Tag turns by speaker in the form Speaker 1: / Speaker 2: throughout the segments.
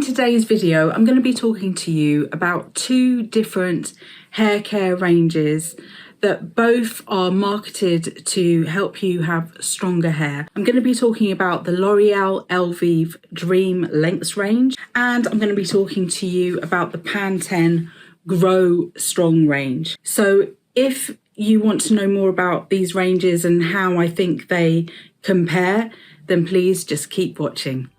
Speaker 1: today's video, I'm going to be talking to you about two different hair care ranges that both are marketed to help you have stronger hair. I'm going to be talking about the L'Oreal Elvive Dream Lengths range, and I'm going to be talking to you about the Pantene Grow Strong range. So if you want to know more about these ranges and how I think they compare, then please just keep watching.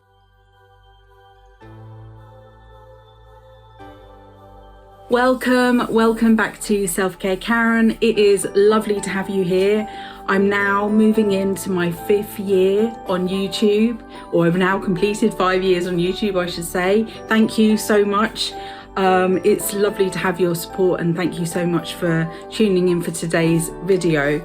Speaker 1: Welcome back to Selfcare Karen. It is lovely to have you here. I'm now moving into my 5th year on YouTube, or I've now completed 5 years on YouTube, I should say. Thank you so much. It's lovely to have your support, and thank you so much for tuning in for today's video.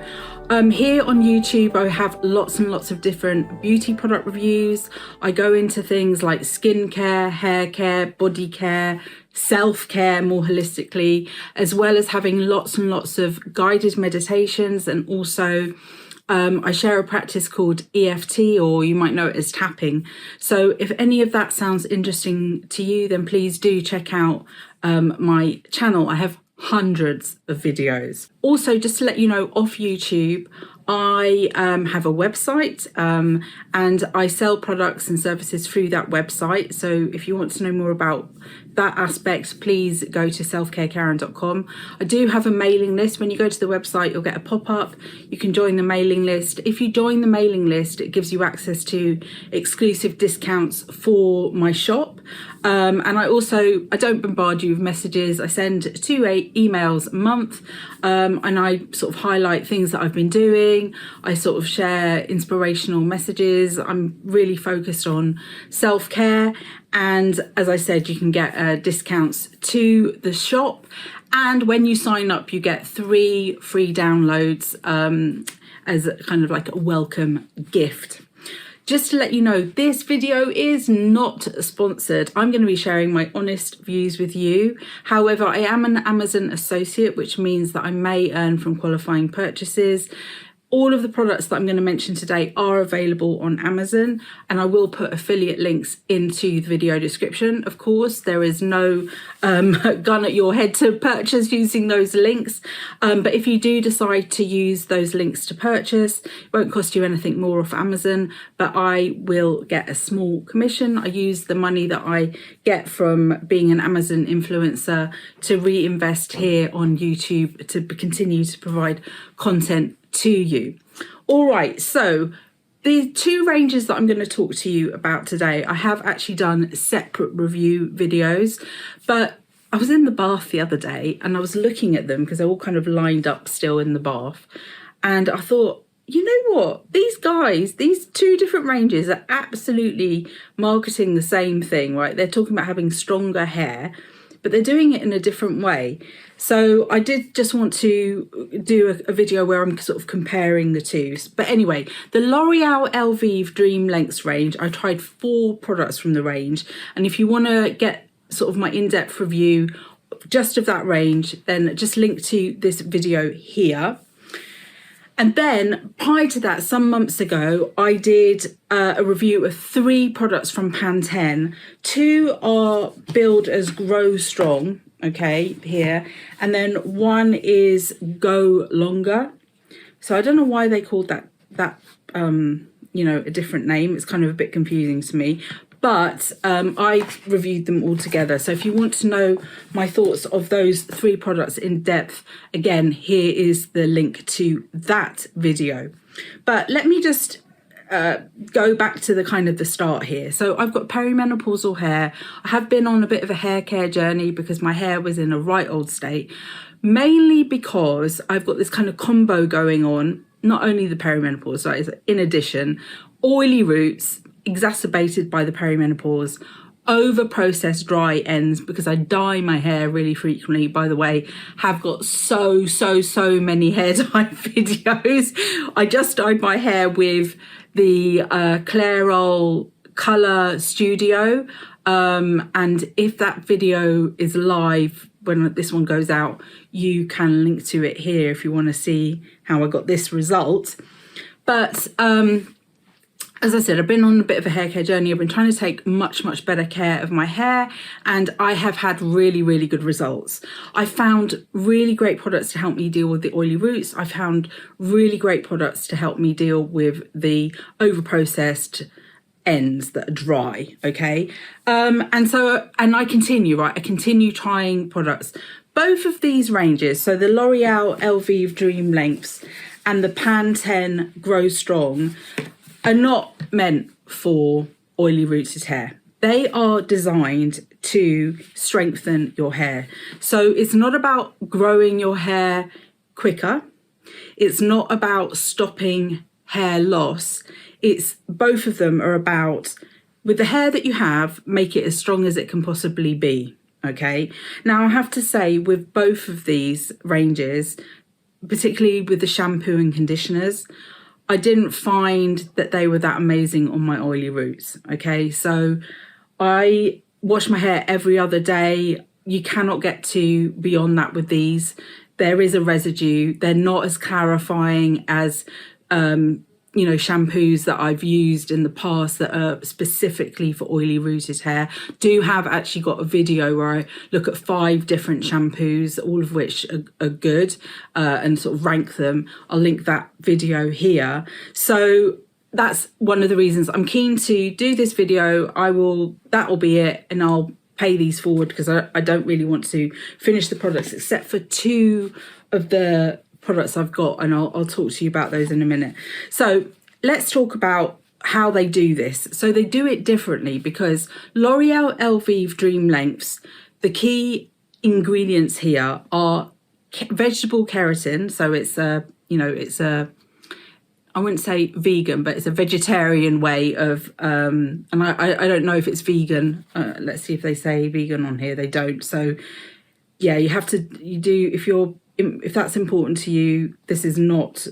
Speaker 1: Here on YouTube, I have lots and lots of different beauty product reviews. I go into things like skincare, hair care, body care, self-care more holistically, as well as having lots and lots of guided meditations, and also I share a practice called EFT, or you might know it as tapping. So if any of that sounds interesting to you, then please do check out my channel. I have hundreds of videos. Also, just to let you know, off YouTube, I have a website and I sell products and services through that website. So if you want to know more about that aspect, please go to selfcarekaren.com. I do have a mailing list. When you go to the website, you'll get a pop-up. You can join the mailing list. If you join the mailing list, it gives you access to exclusive discounts for my shop. And I don't bombard you with messages. I send 2 emails a month, and I sort of highlight things that I've been doing. I sort of share inspirational messages. I'm really focused on self-care. And as I said, you can get discounts to the shop. And when you sign up, you get 3 free downloads as kind of like a welcome gift. Just to let you know, this video is not sponsored. I'm going to be sharing my honest views with you. However, I am an Amazon associate, which means that I may earn from qualifying purchases. All of the products that I'm going to mention today are available on Amazon, and I will put affiliate links into the video description. Of course, there is no gun at your head to purchase using those links. But if you do decide to use those links to purchase, it won't cost you anything more off Amazon, but I will get a small commission. I use the money that I get from being an Amazon influencer to reinvest here on YouTube to continue to provide content to you. All right, so the 2 ranges that I'm going to talk to you about today, I have actually done separate review videos, but I was in the bath the other day and I was looking at them because they're all kind of lined up still in the bath, and I thought, you know what, these guys, these 2 different ranges are absolutely marketing the same thing, right? They're talking about having stronger hair, but they're doing it in a different way. So I did just want to do a video where I'm sort of comparing the 2. But anyway, the L'Oreal Elvive Dream Lengths range, I tried 4 products from the range. And if you want to get sort of my in-depth review just of that range, then just link to this video here. And then prior to that, some months ago, I did a review of 3 products from Pantene. 2 are billed as Grow Strong, okay, here. And then 1 is Go Longer. So I don't know why they called that a different name. It's kind of a bit confusing to me. But I reviewed them all together. So if you want to know my thoughts of those 3 products in depth, again, here is the link to that video. But let me just go back to the start here. So I've got perimenopausal hair. I have been on a bit of a hair care journey because my hair was in a right old state, mainly because I've got this kind of combo going on, not only the perimenopause, so in addition, oily roots, exacerbated by the perimenopause, over processed dry ends because I dye my hair really frequently. By the way, have got so many hair dye videos. I just dyed my hair with the Clairol Color Studio, and if that video is live when this one goes out, you can link to it here if you want to see how I got this result. But as I said, I've been on a bit of a hair care journey. I've been trying to take much better care of my hair, and I have had really good results. I found really great products to help me deal with the oily roots. I found really great products to help me deal with the over-processed ends that are dry, okay? And I continue, right? I continue trying products. Both of these ranges, so the L'Oreal Elvive Dream Lengths and the Pantene Grow Strong, are not meant for oily rooted hair. They are designed to strengthen your hair. So it's not about growing your hair quicker. It's not about stopping hair loss. It's both of them are about, with the hair that you have, make it as strong as it can possibly be. Okay. Now I have to say, with both of these ranges, particularly with the shampoo and conditioners, I didn't find that they were that amazing on my oily roots. Okay, so I wash my hair every other day. You cannot get to beyond that with these. There is a residue. They're not as clarifying as shampoos that I've used in the past that are specifically for oily rooted hair. Do have actually got a video where I look at 5 different shampoos, all of which are good, and sort of rank them. I'll link that video here. So that's one of the reasons I'm keen to do this video. That will be it, and I'll pay these forward because I don't really want to finish the products except for 2 of the products I've got, and I'll talk to you about those in a minute. So let's talk about how they do this. So they do it differently because L'Oreal Elvive Dream Lengths, the key ingredients here are vegetable keratin. So it's I wouldn't say vegan, but it's a vegetarian way of, and I don't know if it's vegan. Let's see if they say vegan on here. They don't. So yeah, if that's important to you, this is not,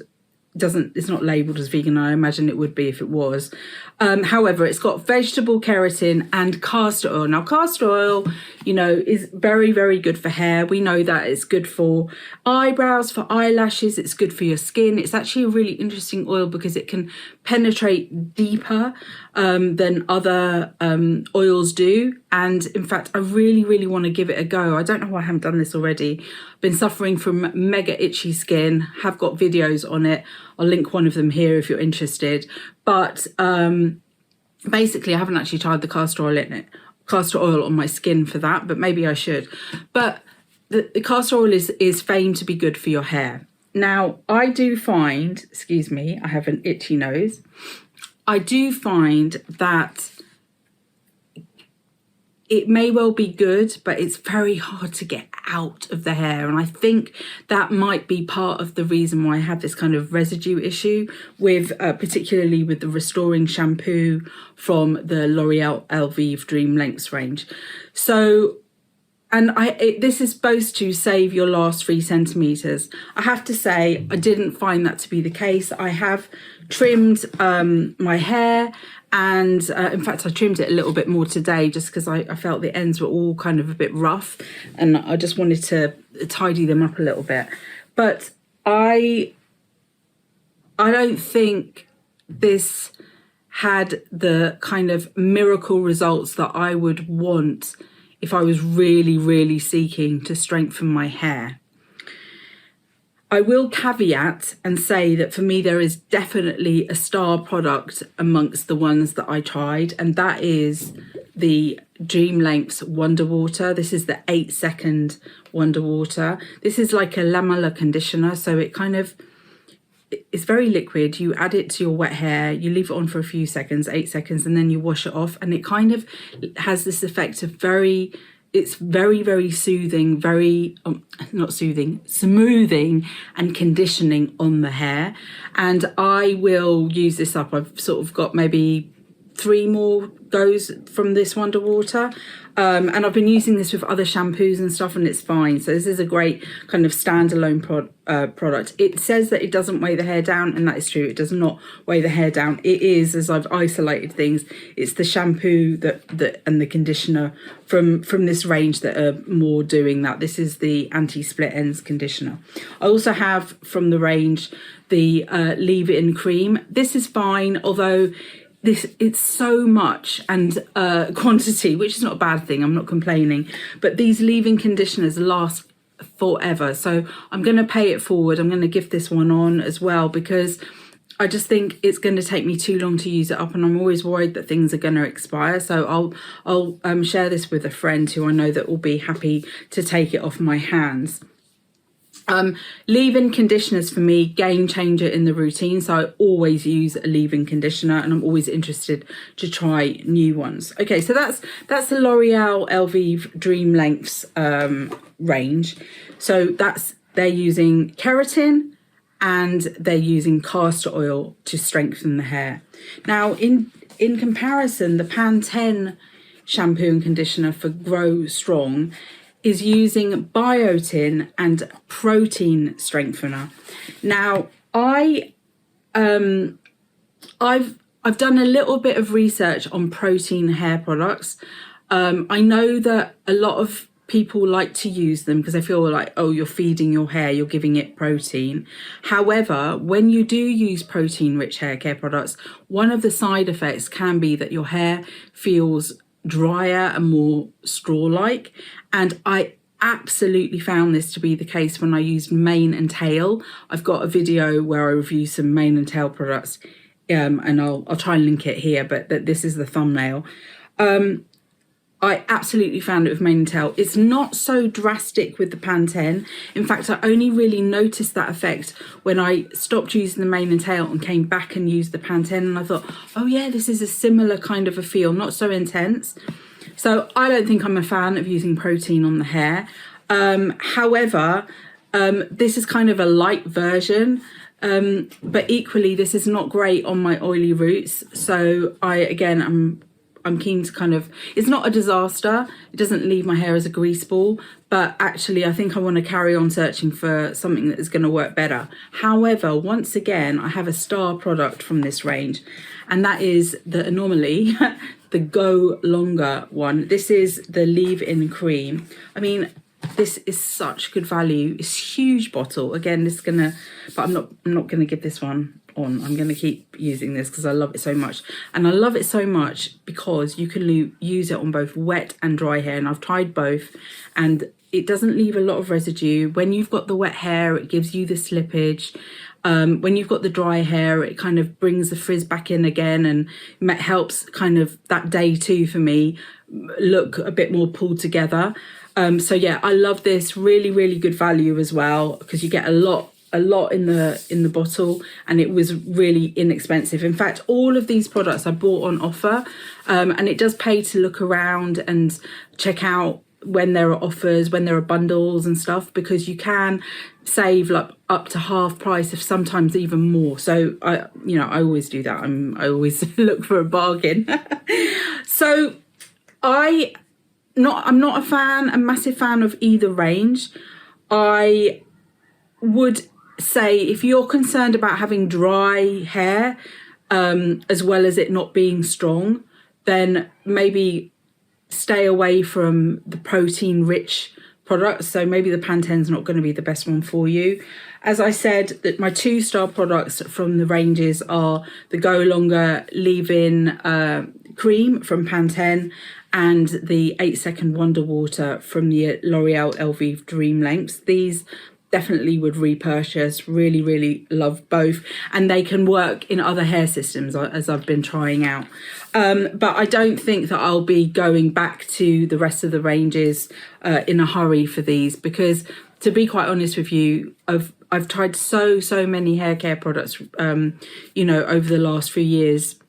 Speaker 1: it's not labelled as vegan. I imagine it would be if it was. However, it's got vegetable keratin and castor oil. Now, castor oil, is very good for hair. We know that it's good for eyebrows, for eyelashes. It's good for your skin. It's actually a really interesting oil because it can penetrate deeper than other oils do. And in fact, I really want to give it a go. I don't know why I haven't done this already. I've been suffering from mega itchy skin, have got videos on it. I'll link one of them here if you're interested. But basically, I haven't actually tried the castor oil on my skin for that, but maybe I should. But the castor oil is famed to be good for your hair. Now, I do find, excuse me, I have an itchy nose. I do find that it may well be good, but it's very hard to get out of the hair. And I think that might be part of the reason why I have this kind of residue issue with, particularly with the restoring shampoo from the L'Oreal Elvive Dream Lengths range. So, and this is supposed to save your last 3 centimeters. I have to say, I didn't find that to be the case. I have trimmed my hair, and in fact, I trimmed it a little bit more today just because I felt the ends were all kind of a bit rough, and I just wanted to tidy them up a little bit. But I don't think this had the kind of miracle results that I would want if I was really seeking to strengthen my hair. I will caveat and say that for me, there is definitely a star product amongst the ones that I tried, and that is the Dream Lengths Wonder Water. This is the 8-second Wonder Water. This is like a lamellar conditioner, so it's very liquid. You add it to your wet hair, you leave it on for a few seconds, 8 seconds, and then you wash it off, and it kind of has this effect of it's very soothing, smoothing and conditioning on the hair. And I will use this up. I've sort of got maybe 3 more goes from this Wonder Water. And I've been using this with other shampoos and stuff, and it's fine. So this is a great kind of standalone product. It says that it doesn't weigh the hair down, and that is true. It does not weigh the hair down. It is, as I've isolated things, it's the shampoo and the conditioner from this range that are more doing that. This is the anti-split ends conditioner. I also have from the range the leave-in cream. This is fine, although it's so much and quantity, which is not a bad thing, I'm not complaining, but these leave-in conditioners last forever. So I'm going to pay it forward. I'm going to give this one on as well, because I just think it's going to take me too long to use it up, and I'm always worried that things are going to expire. So I'll share this with a friend who I know that will be happy to take it off my hands. Leave-in conditioners for me, game changer in the routine. So I always use a leave-in conditioner, and I'm always interested to try new ones. Okay, so that's the L'Oreal Elvive Dream Lengths range. So they're using keratin and they're using castor oil to strengthen the hair. Now, in comparison, the Pantene shampoo and conditioner for Grow Strong is using biotin and protein strengthener. Now, I've done a little bit of research on protein hair products. I know that a lot of people like to use them because they feel like, oh, you're feeding your hair, you're giving it protein. However, when you do use protein-rich hair care products, one of the side effects can be that your hair feels drier and more straw-like. And I absolutely found this to be the case when I used mane and tail. I've got a video where I review some mane and tail products, and I'll try and link it here, but this is the thumbnail. I absolutely found it with mane and tail. It's not so drastic with the Pantene. In fact, I only really noticed that effect when I stopped using the mane and tail and came back and used the Pantene, and I thought, oh yeah, this is a similar kind of a feel, not so intense. So I don't think I'm a fan of using protein on the hair. However, this is kind of a light version, but equally this is not great on my oily roots. So I'm keen to kind of, it's not a disaster. It doesn't leave my hair as a grease ball, but actually I think I want to carry on searching for something that is going to work better. However, once again, I have a star product from this range, and that is the Anomaly, the Go Longer one. This is the leave-in cream. I mean, this is such good value. It's a huge bottle. Again, this is gonna, but I'm not gonna give this one on. I'm gonna keep using this because I love it so much, and I love it so much because you can use it on both wet and dry hair, and I've tried both, and it doesn't leave a lot of residue. When you've got the wet hair, it gives you the slippage. When you've got the dry hair, it kind of brings the frizz back in again, and helps kind of that day two for me look a bit more pulled together. So yeah, I love this. Really, really good value as well, because you get a lot in the bottle, and it was really inexpensive. In fact, all of these products I bought on offer, and it does pay to look around and check out when there are offers, when there are bundles and stuff, because you can save like up to half price, if sometimes even more. So I always do that. I always look for a bargain. So I'm not a massive fan of either range. I would say if you're concerned about having dry hair, as well as it not being strong, then maybe stay away from the protein rich products. So maybe the Pantene's not going to be the best one for you. As I said, that my 2-star products from the ranges are the Go Longer leave-in cream from Pantene and the 8-second Wonder Water from the L'Oreal Elvive Dream Lengths. These definitely would repurchase. Really, really love both, and they can work in other hair systems as I've been trying out. But I don't think that I'll be going back to the rest of the ranges in a hurry for these, because to be quite honest with you, I've tried so many hair care products, over the last few years,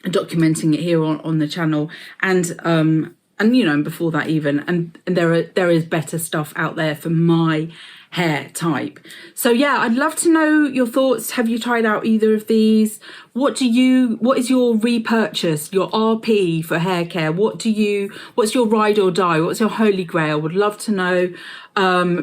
Speaker 1: documenting it here on the channel, and before that even, and there is better stuff out there for my hair type. So yeah, I'd love to know your thoughts. Have you tried out either of these? What is your repurchase, your RP for hair care? What's your ride or die? What's your holy grail? Would love to know,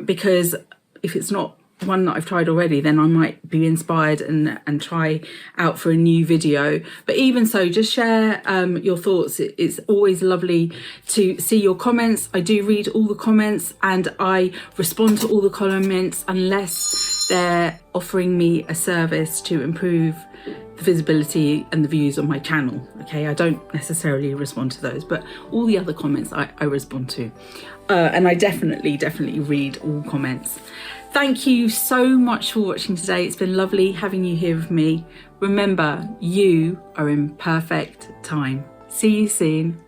Speaker 1: because if it's not one that I've tried already, then I might be inspired and try out for a new video. But even so, just share your thoughts. It's always lovely to see your comments. I do read all the comments and I respond to all the comments, unless they're offering me a service to improve the visibility and the views on my channel. Okay, I don't necessarily respond to those, but all the other comments I respond to. And I definitely read all comments. Thank you so much for watching today. It's been lovely having you here with me. Remember, you are in perfect time. See you soon.